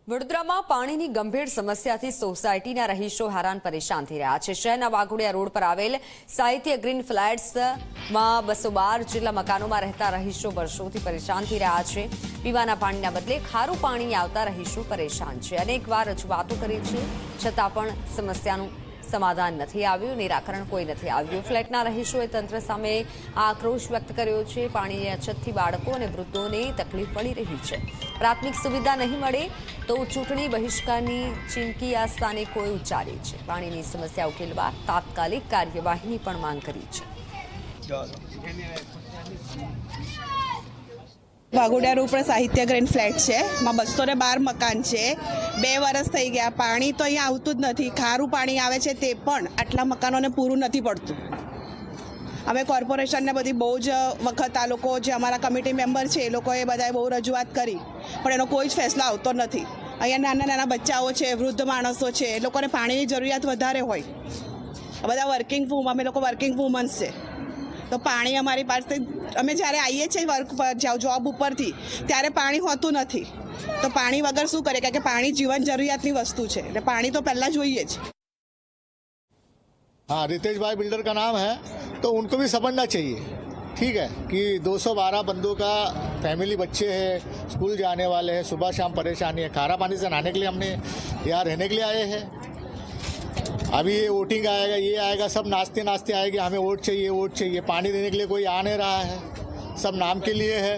વડોદરામાં પાણીની ગંભીર સમસ્યાથી સોસાયટીના રહીશો હેરાન પરેશાન થઈ રહ્યા છે। શહેરના વાઘોડિયા રોડ પર આવેલ સાહિત્ય ગ્રીન ફ્લેટ્સમાં 212 જેટલા મકાનોમાં રહેતા રહીશો વર્ષોથી પરેશાન થઈ રહ્યા છે। પીવાના પાણીના બદલે ખારું પાણી આવતા રહીશો પરેશાન છે। અનેકવાર રજૂઆતો કરી છે, છતાં પણ સમસ્યાનું સમાધાન નથી આવ્યું, નિરાકરણ કોઈ નથી આવ્યું। ફ્લેટના રહીશોએ તંત્ર સામે આક્રોશ વ્યક્ત કર્યો છે। પાણીની અછતથી બાળકો અને વૃદ્ધોને તકલીફ પડી રહી છે। પ્રાથમિક સુવિધા નહીં મળે તો ચૂંટણી બહિષ્કારની ચીમકી આ સ્થાનિકોએ ઉચ્ચારી છે। પાણીની સમસ્યા ઉકેલવા તાત્કાલિક કાર્યવાહીની પણ માંગ કરી છે। વાઘોડિયા રોડ પર સાહિત્ય ગ્રીન ફ્લેટ છે, માં 212 મકાન છે। 2 વર્ષ થઈ ગયા, પાણી તો અહીંયા આવતું જ નથી। ખારું પાણી આવે છે તે પણ આટલા મકાનોને પૂરું નથી પડતું। અમે કોર્પોરેશનને બધી બહુ જ વખત આ લોકો જે અમારા કમિટી મેમ્બર છે એ લોકોએ બધાએ બહુ રજૂઆત કરી, પણ એનો કોઈ જ ફેસલો આવતો નથી। અહીંયા નાના નાના બચ્ચાઓ છે, વૃદ્ધ માણસો છે, એ લોકોને પાણીની જરૂરિયાત વધારે હોય। બધા અમે લોકો વર્કિંગ વુમન્સ છે, તો પાણી અમારી પાસે અમે જ્યારે આવીએ છીએ વર્ક પર જોબ ઉપરથી ત્યારે પાણી હોતું નથી। તો પાણી વગર શું કરે, કારણ કે પાણી જીવન જરૂરિયાતની વસ્તુ છે, એટલે પાણી તો પહેલાં જોઈએ જ। हाँ, रितेश भाई बिल्डर का नाम है, तो उनको भी समझना चाहिए, ठीक है, कि 212 बंदों का फैमिली, बच्चे हैं, स्कूल जाने वाले हैं, सुबह शाम परेशानी है। खारा पानी से नहाने के लिए हमने यहाँ रहने के लिए आए हैं। अभी ये वोटिंग आएगा, ये आएगा, सब नाचते नाचते आएगी, हमें वोट चाहिए, पानी देने के लिए कोई आ नहीं रहा है, सब नाम के लिए है।